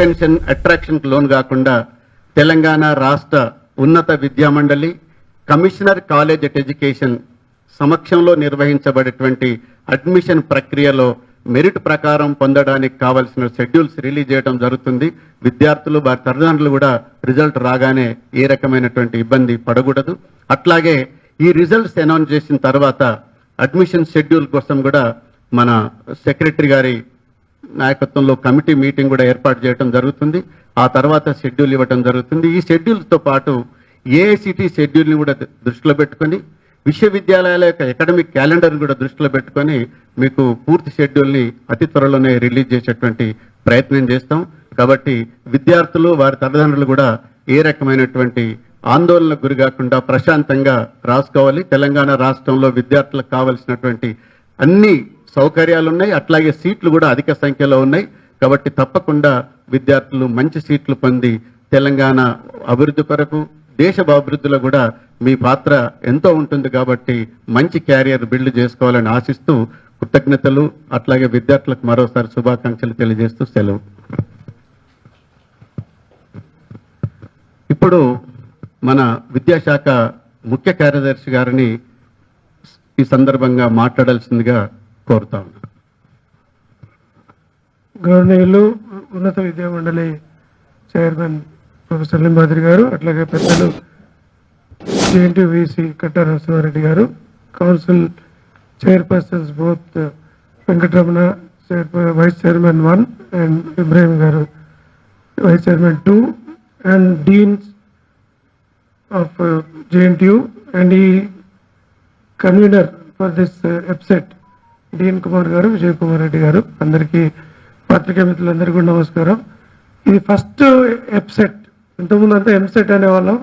అట్రాక్షన్కు loan కాకుండా తెలంగాణ రాష్ట్ర ఉన్నత విద్యామండలి కమిషనర్ కాలేజ్ ఎట్ ఎడ్యుకేషన్ సమక్షంలో నిర్వహించబడేటువంటి అడ్మిషన్ ప్రక్రియలో మెరిట్ ప్రకారం పొందడానికి కావాల్సిన షెడ్యూల్స్ రిలీజ్ చేయడం జరుగుతుంది. విద్యార్థులు వారి తల్లిదండ్రులు కూడా రిజల్ట్ రాగానే ఏ రకమైనటువంటి ఇబ్బంది పడకూడదు. అట్లాగే ఈ రిజల్ట్స్ అనౌన్స్ చేసిన తర్వాత అడ్మిషన్ షెడ్యూల్ కోసం కూడా మన సెక్రటరీ గారి నాయకత్వంలో కమిటీ మీటింగ్ కూడా ఏర్పాటు చేయడం జరుగుతుంది. ఆ తర్వాత షెడ్యూల్ ఇవ్వడం జరుగుతుంది. ఈ షెడ్యూల్తో పాటు ఏఐసిటి షెడ్యూల్ని కూడా దృష్టిలో పెట్టుకొని విశ్వవిద్యాలయాల యొక్క అకాడమిక్ క్యాలెండర్ని కూడా దృష్టిలో పెట్టుకొని మీకు పూర్తి షెడ్యూల్ని అతి త్వరలోనే రిలీజ్ చేసేటువంటి ప్రయత్నం చేస్తాం. కాబట్టి విద్యార్థులు వారి తల్లిదండ్రులు కూడా ఏ రకమైనటువంటి ఆందోళనకు గురి కాకుండా ప్రశాంతంగా రాసుకోవాలి. తెలంగాణ రాష్ట్రంలో విద్యార్థులకు కావలసినటువంటి అన్ని సౌకర్యాలు ఉన్నాయి, అట్లాగే సీట్లు కూడా అధిక సంఖ్యలో ఉన్నాయి. కాబట్టి తప్పకుండా విద్యార్థులు మంచి సీట్లు పొంది తెలంగాణ అభివృద్ధి కొరకు దేశ అభివృద్ధిలో కూడా మీ పాత్ర ఎంతో ఉంటుంది. కాబట్టి మంచి క్యారియర్ బిల్డ్ చేసుకోవాలని ఆశిస్తూ కృతజ్ఞతలు, అట్లాగే విద్యార్థులకు మరోసారి శుభాకాంక్షలు తెలియజేస్తూ సెలవు. ఇప్పుడు మన విద్యాశాఖ ముఖ్య కార్యదర్శి గారిని ఈ సందర్భంగా మాట్లాడాల్సిందిగా కోరుతా ఉన్నాను. గవర్నర్లు ఉన్నత విద్యా మండలి చైర్మన్ ప్రొఫెసర్ లింబాద్రి గారు, అట్లాగే పెద్దలు జేఎన్టీయూవీసీ కట్టా నరసింహారెడ్డి గారు, council chairpersons both Venkataramana vice chairman 1 and Ibrahim గారు vice chairman 2 and deans of JNTU and ఈ convener for this EAPCET dean Kumar గారు, విజయ్ కుమార్ రెడ్డి గారు, అందరికీ పత్రికా మిత్రులందరికీ కూడా నమస్కారం. ఇది ఫస్ట్ ఎప్సెట్, ఇంతకుముందు అంతా ఎంసెట్ అనేవాళ్ళం.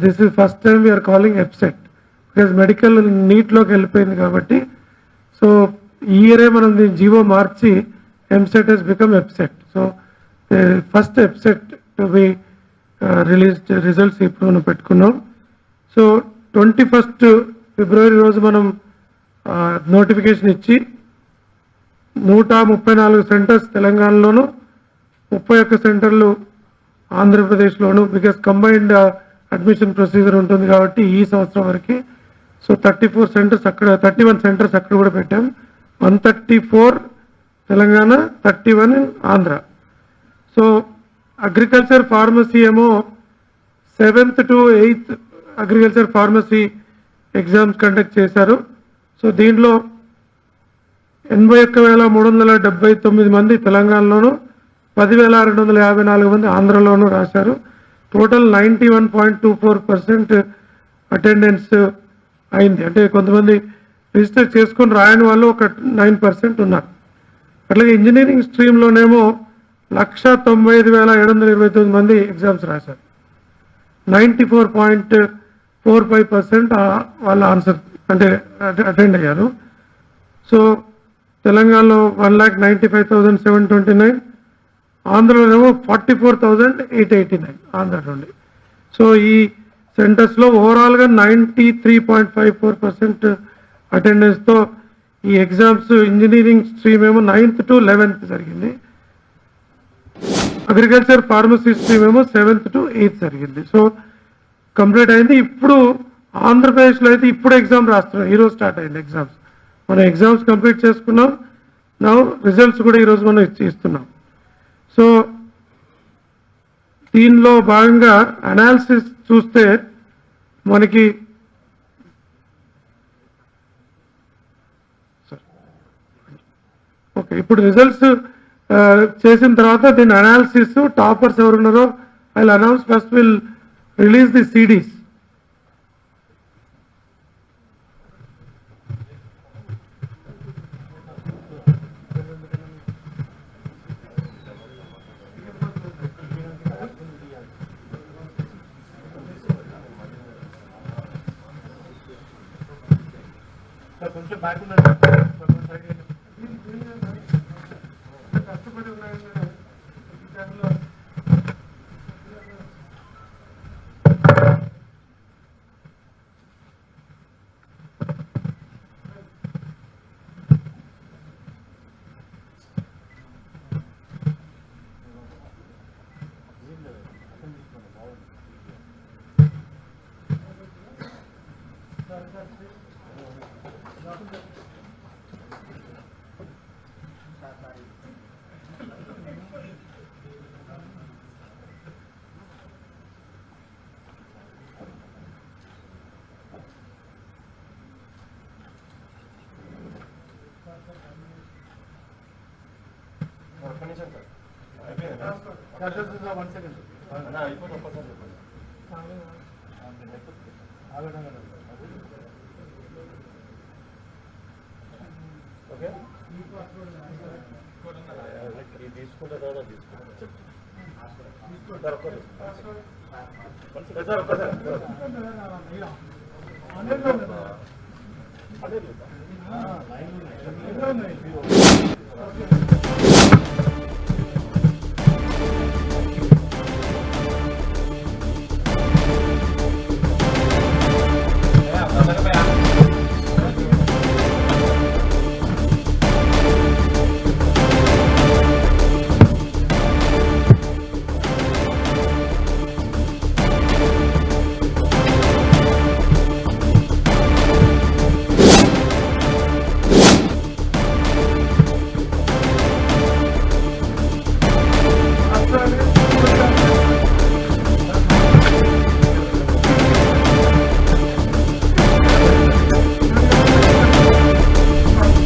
This is first time we're calling EAPCET because medical నీట్లోకి వెళ్ళిపోయింది కాబట్టి. సో ఈ ఇయరే మనం దీని జీవో మార్చి EAMCET has become EAPCET. So first EAPCET to be released results ఇప్పుడు మనం పెట్టుకున్నాం. సో 21 ఫిబ్రవరి రోజు మనం నోటిఫికేషన్ ఇచ్చి 134 సెంటర్స్ తెలంగాణలోను, 31 సెంటర్లు ఆంధ్రప్రదేశ్లోను, బికాస్ కంబైన్డ్ అడ్మిషన్ ప్రొసీజర్ ఉంటుంది కాబట్టి ఈ సంవత్సరం వరకు. సో 34 సెంటర్స్ అక్కడ, 31 సెంటర్స్ అక్కడ కూడా పెట్టాం. 134 Telangana, 31 Andhra. So agriculture pharmacy ఏమో 7th to 8th agriculture pharmacy exams conduct చేశారు. సో దీంట్లో 81,379 మంది తెలంగాణలోను, 10,254 మంది ఆంధ్రలోనూ రాశారు. టోటల్ 91.24% అటెండెన్స్ అయింది. అంటే కొంతమంది రిజిస్టర్ చేసుకొని రాయని వాళ్ళు ఒక 9% ఉన్నారు. అట్లాగే ఇంజనీరింగ్ స్ట్రీమ్లోనేమో 195,729 మంది ఎగ్జామ్స్ రాశారు. 94.45% వాళ్ళ ఆన్సర్ అంటే అటెండ్ అయ్యారు. సో తెలంగాణలో 1,95,729, ఆంధ్రలోనేమో 44,889 ఆంధ్ర నుండి. సో ఈ సెంటర్స్లో ఓవరాల్గా 93.54% అటెండెన్స్తో ఈ ఎగ్జామ్స్ ఇంజనీరింగ్ స్ట్రీమ్ ఏమో 9th to 11th జరిగింది. అగ్రికల్చర్ ఫార్మసీ స్ట్రీమ్ ఏమో 7th to 8th జరిగింది. సో కంప్లీట్ అయింది. ఇప్పుడు ఆంధ్రప్రదేశ్లో అయితే ఇప్పుడు ఎగ్జామ్ రాస్తున్నాం. ఈరోజు స్టార్ట్ అయింది ఎగ్జామ్స్. మనం ఎగ్జామ్స్ కంప్లీట్ చేసుకున్నాం. నా రిజల్ట్స్ కూడా ఈరోజు మనం ఇస్తున్నాం. సో దీనిలో భాగంగా అనాలిసిస్ చూస్తే మనకి ఓకే, ఇప్పుడు రిజల్ట్స్ చేసిన తర్వాత దీని అనాలిసిస్ టాపర్స్ ఎవరున్నారో I will announce. First will release the CDs. కొంచెం బ్యాక్ కష్టపడి ఉన్నాయి.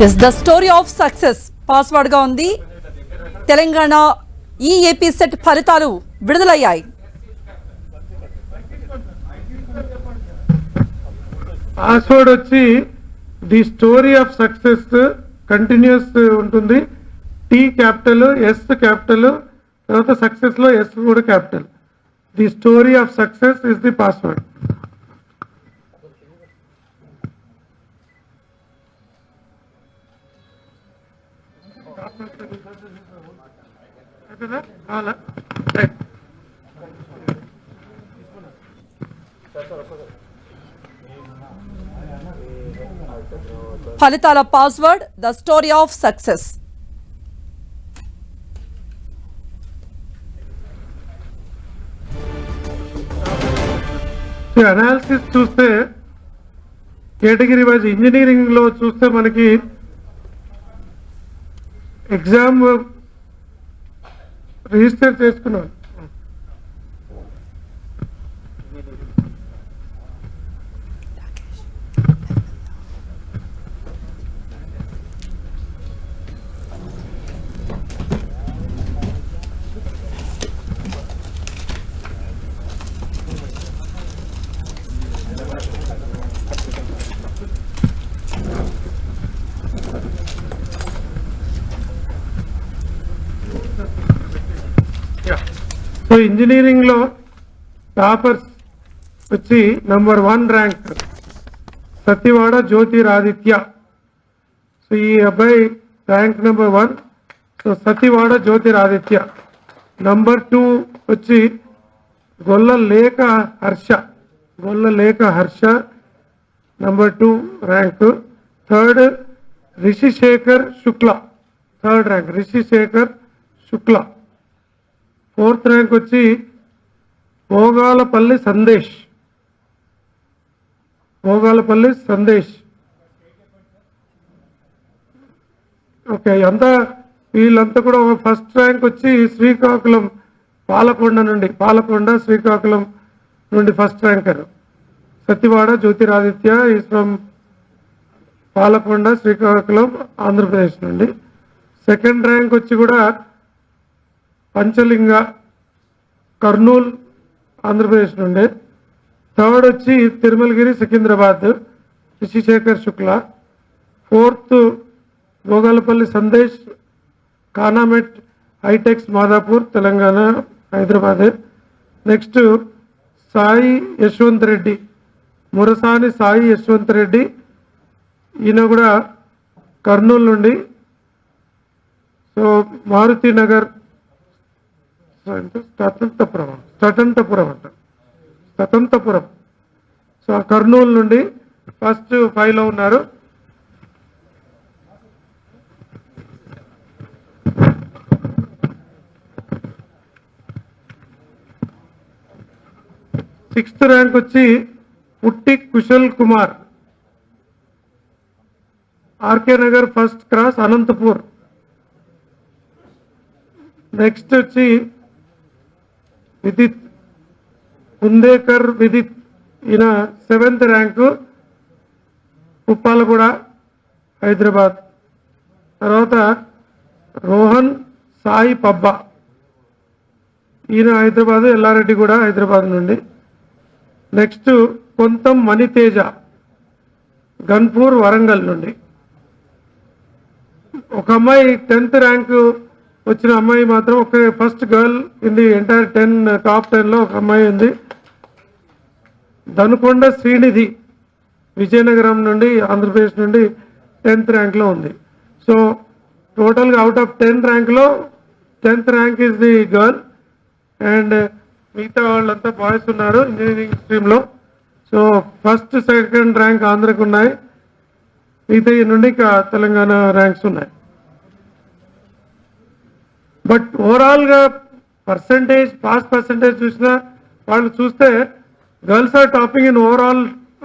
As the story of success password గా ఉంది. తెలంగాణ ఈ ఏపీ సెట్ ఫలితాలు విడుదలయ్యాయి. పాస్వర్డ్ వచ్చి the story of success continues ఉంటుంది. టీ క్యాపిటల్, ఎస్ క్యాపిటల్, తర్వాత సక్సెస్ లో ఎస్ కూడా capital. The story of success is the password. ఫలితాల password the story of success. Analysis చూస్తే కేటగిరీ వైజ్ ఇంజనీరింగ్ లో చూస్తే మనకి ఎగ్జామ్ రిజిస్టర్ చేసుకున్నాం. సో ఇంజనీరింగ్ లో టాపర్స్ వచ్చి number 1 rank Satyavada Jyotiraditya. So ఈ అబ్బాయి rank number 1. So Satyavada Jyotiraditya. Number 2 వచ్చి Golla Lekha Harsha number 2 rank. Third Rishishekhar శుక్ల, third rank Rishishekhar Shukla. 4th rank వచ్చి భోగాలపల్లి సందేశ్. ఓకే, అంతా వీళ్ళంతా కూడా ఫస్ట్ ర్యాంక్ వచ్చి శ్రీకాకుళం పాలకొండ శ్రీకాకుళం నుండి first ranker Satyavada Jyotiraditya is from Palakonda Srikakulam Andhra Pradesh నుండి. సెకండ్ ర్యాంక్ వచ్చి కూడా పంచలింగ కర్నూల్ ఆంధ్రప్రదేశ్ నుండి. థర్డ్ వచ్చి తిరుమలగిరి సికింద్రాబాద్ రిషిశేఖర్ శుక్ల. 4th భోగాలపల్లి సందేశ్ కానామెట్ హైటెక్స్ మాదాపూర్ తెలంగాణ హైదరాబాద్. నెక్స్ట్ సాయి యశ్వంత్ రెడ్డి, మురసాని సాయి యశ్వంత్ రెడ్డి, ఈయన కూడా కర్నూలు నుండి. సో మారుతి నగర్ స్వతంత్రపురం సో కర్నూలు నుండి ఫస్ట్ 5 లో ఉన్నారు. సిక్స్త్ ర్యాంక్ వచ్చి Putti Kushal Kumar RK Nagar first cross Anantapur. Next వచ్చి విదిత్ కుందేకర్ విదిత్, ఈయన 7th ర్యాంకు, ఉప్పాలగూడ హైదరాబాద్. తర్వాత రోహన్ సాయి పబ్బా, ఈయన హైదరాబాద్, ఎల్లారెడ్డి కూడా హైదరాబాద్ నుండి. నెక్స్ట్ కొంతం మణితేజ, గన్పూర్ వరంగల్ నుండి. ఒక అమ్మాయి 10th ర్యాంకు వచ్చిన అమ్మాయి మాత్రం ఒక first girl in the entire top 10లో ఒక అమ్మాయి ఉంది. దనుకొండ శ్రీనిధి విజయనగరం నుండి, ఆంధ్రప్రదేశ్ నుండి 10th ర్యాంక్లో ఉంది. సో టోటల్గా అవుట్ ఆఫ్ 10 ర్యాంక్లో 10th rank is the girl and మిగతా వాళ్ళంతా బాయ్స్ ఉన్నారు ఇంజనీరింగ్ స్ట్రీమ్లో. సో ఫస్ట్ సెకండ్ ర్యాంక్ ఆంధ్రకు ఉన్నాయి, మిగతా నుండి తెలంగాణ ర్యాంక్స్ ఉన్నాయి. బట్ ఓవరాల్గా పాస్ పర్సంటేజ్ చూసినా వాళ్ళు చూస్తే girls are topping in overall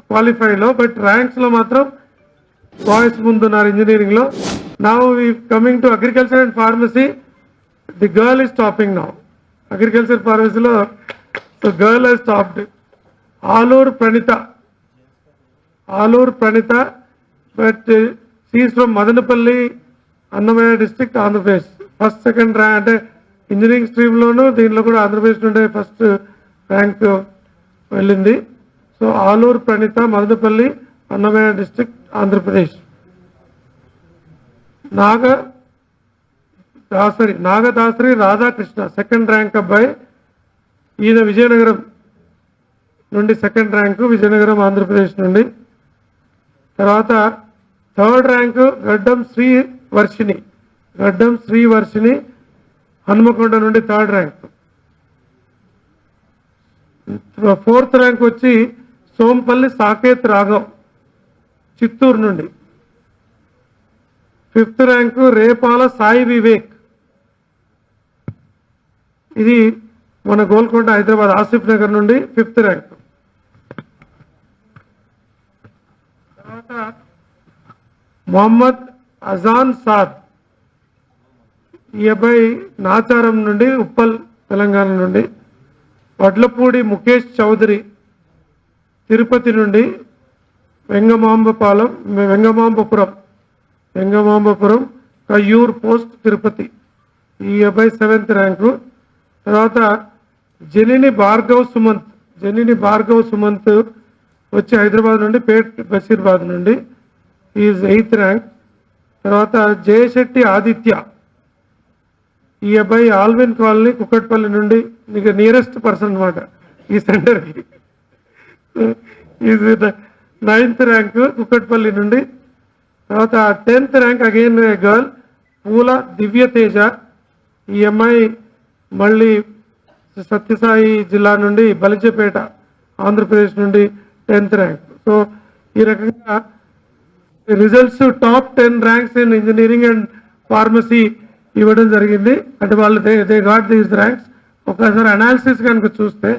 క్వాలిఫైలో, బట్ ర్యాంక్స్లో మాత్రం బాయ్స్ ముందున్నారు ఇంజనీరింగ్లో. Now we coming to agriculture and pharmacy, the girl is topping now. Agriculture ఫార్మసీలో so girl has topped. Aluru Pranitha, but she is from Madanapalle, Annamayya district, Andhra Pradesh. First second rank అంటే engineering స్ట్రీమ్లోను దీనిలో కూడా ఆంధ్రప్రదేశ్ నుండి ఫస్ట్ ర్యాంక్ వెళ్ళింది. So Aluru Pranitha, Madanapalle, Annamayya district, Andhra Pradesh. Nagadasari Radhakrishna, second rank అబ్బాయి, ఈయన విజయనగరం నుండి సెకండ్ ర్యాంకు, విజయనగరం ఆంధ్రప్రదేశ్ నుండి. తర్వాత థర్డ్ ర్యాంకు గడ్డం శ్రీ వర్షిణి హనుమకొండ నుండి థర్డ్ ర్యాంక్. ఫోర్త్ ర్యాంక్ వచ్చి సోంపల్లి సాకేత్ రాఘవ్ చిత్తూరు నుండి. ఫిఫ్త్ ర్యాంకు రేపాల సాయి వివేక్, ఇది మన గోల్కొండ హైదరాబాద్ ఆసిఫ్ నగర్ నుండి 5th ర్యాంక్. తర్వాత మొహమ్మద్ అజాన్ సాద్, ఈ అబ్బాయి నాచారం నుండి, ఉప్పల్ తెలంగాణ నుండి. వడ్లపూడి ముఖేష్ చౌదరి తిరుపతి నుండి, వెంగమాంబపురం కయ్యూర్ పోస్ట్ తిరుపతి, ఈ అబ్బాయి 7th ర్యాంకు. తర్వాత జనిని భార్గవ్ సుమంత్ వచ్చి హైదరాబాద్ నుండి, బషీర్బాద్ నుండి, ఈజ్ 8th ర్యాంక్. తర్వాత జయశెట్టి ఆదిత్య, ఈ అబ్బాయి ఆల్విన్ కాలనీ కుక్కట్పల్లి నుండి, నీకు నియరెస్ట్ పర్సన్ అనమాట ఈ సెంటర్కి. ఈజ్ 9th ర్యాంక్ కుక్కట్పల్లి నుండి. తర్వాత 10th ర్యాంక్ అగైన్ గర్ల్ పూల దివ్యతేజ, ఈ అమ్మాయి మళ్ళీ సత్యసాయి జిల్లా నుండి, బలిజపేట ఆంధ్రప్రదేశ్ నుండి 10th ర్యాంక్. సో ఈ రకంగా results top 10 ranks in engineering and pharmacy ఇవ్వడం జరిగింది. అంటే వాళ్ళు దే గాట్ దీస్ ర్యాంక్స్. ఒకసారి అనాలిసిస్ కనుక చూస్తే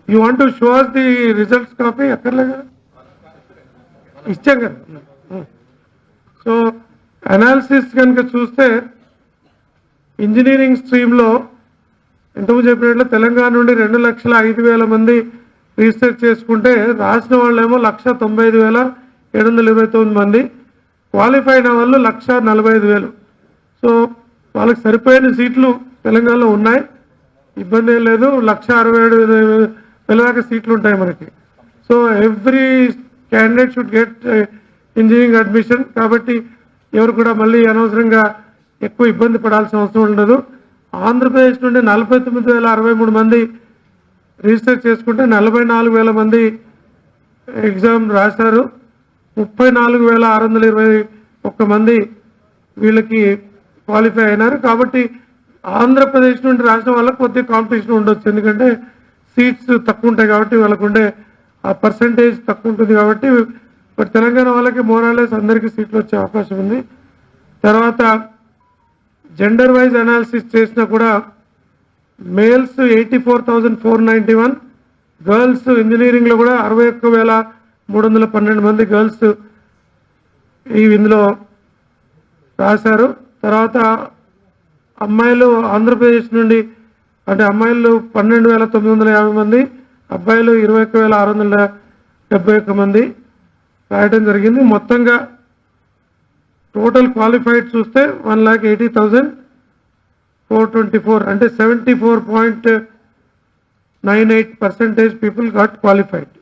you want to show us the results copy అక్కర్లేగా, ఇచ్చాం కదా. సో అనాలిసిస్ కనుక చూస్తే ఇంజనీరింగ్ స్ట్రీమ్లో ఇంతకుముందు చెప్పినట్లు తెలంగాణ నుండి 2,05,000 మంది రీసెర్చ్ చేసుకుంటే రాసిన వాళ్ళేమో 195,729 మంది, క్వాలిఫై అయిన వాళ్ళు 1,45,000. సో వాళ్ళకి సరిపోయిన సీట్లు తెలంగాణలో ఉన్నాయి, ఇబ్బంది ఏం లేదు. 1,67,000 దాకా సీట్లు ఉంటాయి మనకి. So every candidate should get engineering admission. కాబట్టి ఎవరు కూడా మళ్ళీ అనవసరంగా ఎక్కువ ఇబ్బంది పడాల్సిన అవసరం ఉండదు. ఆంధ్రప్రదేశ్ నుండి 49,063 మంది రిజిస్టర్ చేసుకుంటే 44,000 మంది ఎగ్జామ్ రాశారు. 34,621 మంది వీళ్ళకి క్వాలిఫై అయినారు. కాబట్టి ఆంధ్రప్రదేశ్ నుండి రాసిన వాళ్ళకి కొద్దిగా కాంపిటీషన్ ఉండొచ్చు, ఎందుకంటే సీట్స్ తక్కువ ఉంటాయి కాబట్టి, వాళ్ళకు ఉండే ఆ పర్సంటేజ్ తక్కువ ఉంటుంది కాబట్టి. బట్ తెలంగాణ వాళ్ళకి మోరాలెస్ అందరికీ సీట్లు వచ్చే అవకాశం ఉంది. తర్వాత జెండర్ వైజ్ అనాలిసిస్ చేసినా కూడా మేల్స్ 84,491, గర్ల్స్ ఇంజనీరింగ్లో కూడా 61,312 మంది గర్ల్స్ ఇందులో రాశారు. తర్వాత అమ్మాయిలు ఆంధ్రప్రదేశ్ నుండి అంటే అమ్మాయిలు 12,950 మంది, అబ్బాయిలు 21,671 మంది రాయటం జరిగింది. మొత్తంగా టోటల్ క్వాలిఫైడ్ చూస్తే 1,80,424 అంటే 74.98% పీపుల్ గాట్ క్వాలిఫైడ్.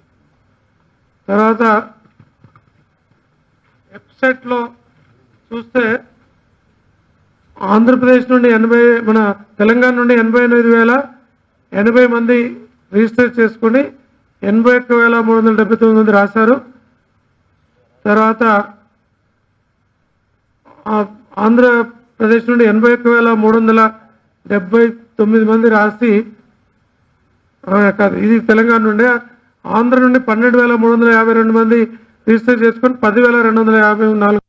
తర్వాత వెబ్సైట్లో చూస్తే ఆంధ్రప్రదేశ్ నుండి మన తెలంగాణ నుండి 88,080 మంది రిజిస్టర్ చేసుకుని 81,379 మంది రాశారు. తర్వాత ఆంధ్రప్రదేశ్ నుండి 81,379 మంది రాసి కాదు, ఇది తెలంగాణ నుండి. ఆంధ్ర నుండి 12,352 మంది రిజిస్టర్ చేసుకొని 10,254